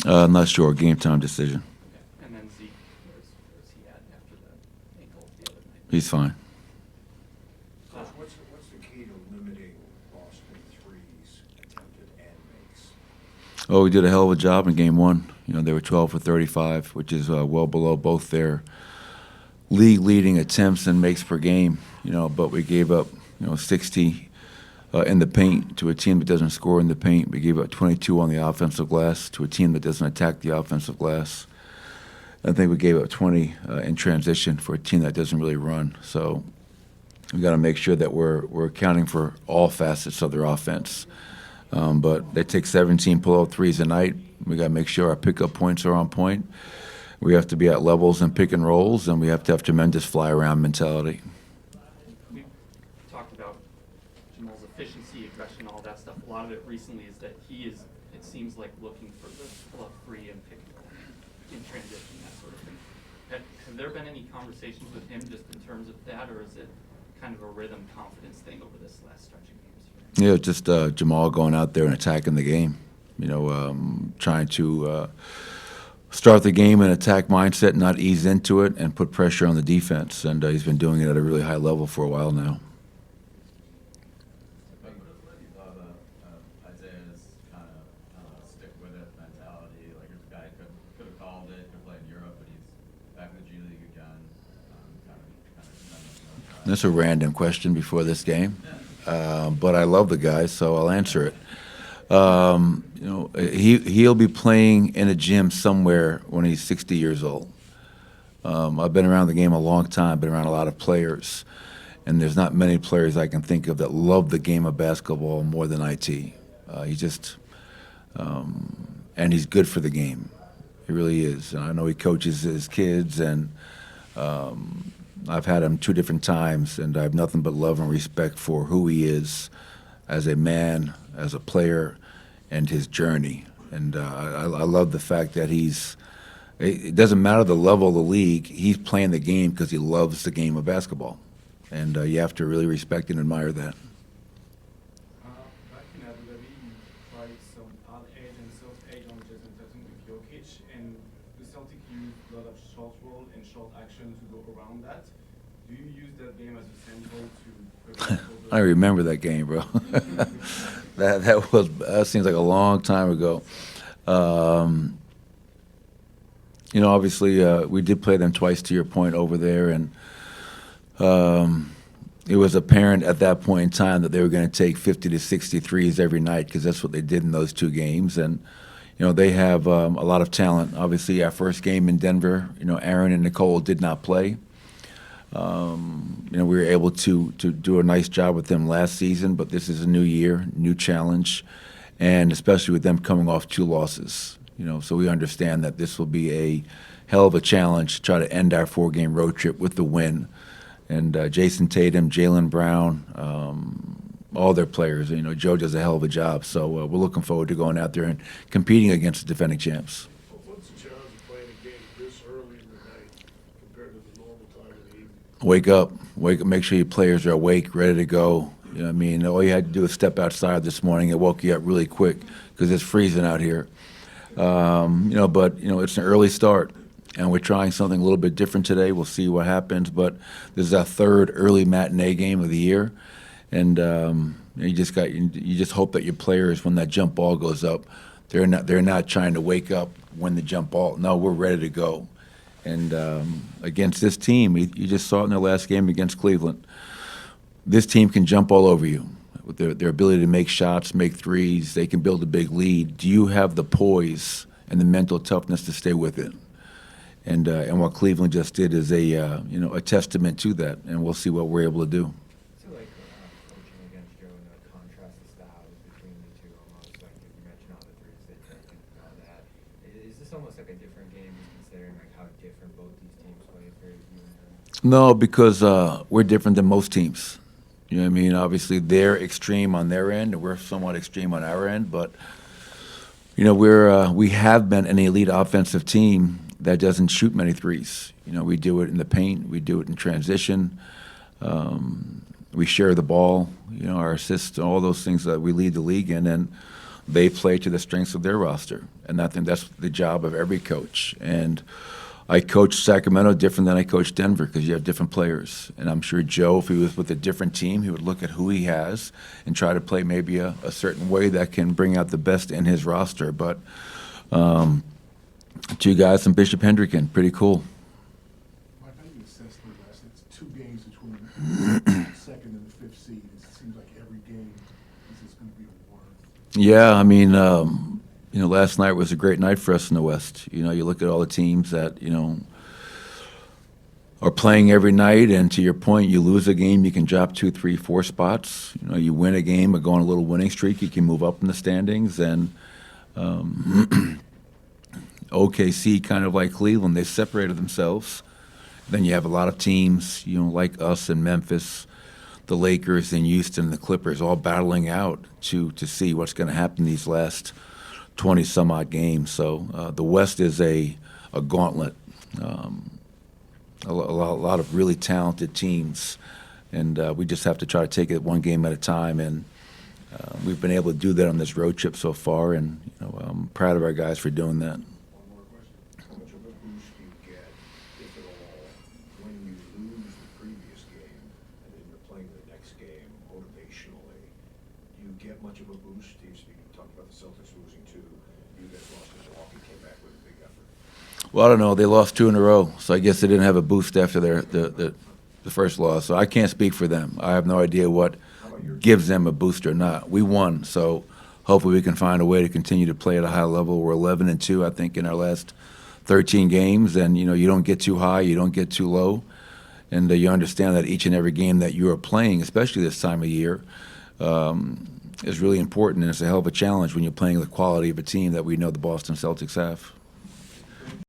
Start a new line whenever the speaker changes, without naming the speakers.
I'm not sure. Game time decision.
Okay. And then Zeke, where's he at after the ankle the other night?
He's fine.
What's the key to limiting Boston threes attempted and makes?
Oh, we did a hell of a job in game one. They were 12 for 35, which is well below both their league-leading attempts and makes per game. But we gave up 60 in the paint to a team that doesn't score in the paint. We gave up 22 on the offensive glass to a team that doesn't attack the offensive glass. I think we gave up 20 in transition for a team that doesn't really run. So we got to make sure that we're accounting for all facets of their offense. But they take 17 pull-up threes a night. We got to make sure our pickup points are on point. We have to be at levels and pick and rolls, and we have to have tremendous fly-around mentality.
We've talked about Jamal's efficiency, aggression, all that stuff. A lot of it recently is that he is, it seems like, looking for the pull-up three and pick and roll in transition, that sort of thing. Have there been any conversations with him just in terms of that, or is it kind of a rhythm confidence thing over this last stretch of games?
Yeah, just Jamal going out there and attacking the game. Trying to start the game in attack mindset, not ease into it, and put pressure on the defense. And he's been doing it at a really high level for a while now.
Isaiah's kind of stick with it mentality. Like this guy could have called it, could play in Europe, but he's back in the G League again.
That's a random question before this game, but I love the guy, so I'll answer it. He'll be playing in a gym somewhere when he's 60 years old. I've been around the game a long time, been around a lot of players, and there's not many players I can think of that love the game of basketball more than IT. He's just, and he's good for the game. He really is. And I know he coaches his kids, and I've had him 2 different times, and I have nothing but love and respect for who he is as a man, as a player, and his journey. And I love the fact that it doesn't matter the level of the league, he's playing the game because he loves the game of basketball. And you have to really respect and admire that.
Back in Abu Dhabi, you tried some hard edge and soft edge on Jason Tatum with Jokic, and the Celtics use a lot of short roll and short action to go around that. Do you use that game as a sample to prepare for
I remember that game, bro. that seems like a long time ago. Obviously, we did play them twice, to your point, over there, and it was apparent at that point in time that they were going to take 50 to 60 threes every night because that's what they did in those 2 games. And they have a lot of talent. Obviously, our first game in Denver, Aaron and Nicole did not play. We were able to do a nice job with them last season, but this is a new year, new challenge, and especially with them coming off 2 losses. So we understand that this will be a hell of a challenge to try to end our 4-game road trip with the win. And Jason Tatum, Jaylen Brown, all their players, Joe does a hell of a job. So we're looking forward to going out there and competing against the defending champs.
What's the challenge of playing a game this early in the night compared to the normal time of the evening?
Wake up, make sure your players are awake, ready to go. All you had to do was step outside this morning. It woke you up really quick because it's freezing out here. But it's an early start, and we're trying something a little bit different today. We'll see what happens, but this is our 3rd early matinee game of the year, and you just hope that your players, when that jump ball goes up, they're not trying to wake up when the jump ball. No, we're ready to go. And against this team, you just saw it in their last game against Cleveland. This team can jump all over you. With their ability to make shots, make threes, they can build a big lead. Do you have the poise and the mental toughness to stay with it? And what Cleveland just did is a testament to that, and we'll see what we're able to do.
I feel like coaching against Joe and the contrast of styles between the 2, almost like you mentioned all the threes they've taken and all that. Is this almost like a different game, just considering like how different both these teams play for you and them?
No, because we're different than most teams. Obviously, they're extreme on their end, and we're somewhat extreme on our end. But we have been an elite offensive team that doesn't shoot many threes. We do it in the paint, we do it in transition. We share the ball. Our assists, all those things that we lead the league in. And they play to the strengths of their roster. And I think that's the job of every coach. And I coached Sacramento different than I coached Denver because you have different players. And I'm sure Joe, if he was with a different team, he would look at who he has and try to play maybe a certain way that can bring out the best in his roster. But 2 guys from Bishop Hendricken, pretty cool.
Mike, how do you assess the West? It's 2 games between the second and the 5th seed. It seems like every game is just going to be a war.
Yeah, I mean, last night was a great night for us in the West. You look at all the teams that, are playing every night, and to your point, you lose a game, you can drop 2, 3, 4 spots. You win a game or go on a little winning streak, you can move up in the standings. And OKC, kind of like Cleveland, they separated themselves. Then you have a lot of teams, like us and Memphis, the Lakers and Houston and the Clippers all battling out to see what's going to happen these last 20-some-odd games. So the West is a gauntlet. A lot of really talented teams, and we just have to try to take it one game at a time. And we've been able to do that on this road trip so far, and I'm proud of our guys for doing that.
One more question. How much of a boost do you get, if at all, when you lose the previous game and then you're playing the next game motivationally? Do you get much of a boost? You talked about the Celtics losing 2. You guys lost to Milwaukee, came back with a big effort.
Well, I don't know. They lost 2 in a row, so I guess they didn't have a boost after the first loss. So I can't speak for them. I have no idea what gives them a boost or not. We won, so hopefully we can find a way to continue to play at a high level. We're 11-2, I think, in our last 13 games, and you don't get too high, you don't get too low, and you understand that each and every game that you are playing, especially this time of year, is really important, and it's a hell of a challenge when you're playing the quality of a team that we know the Boston Celtics have.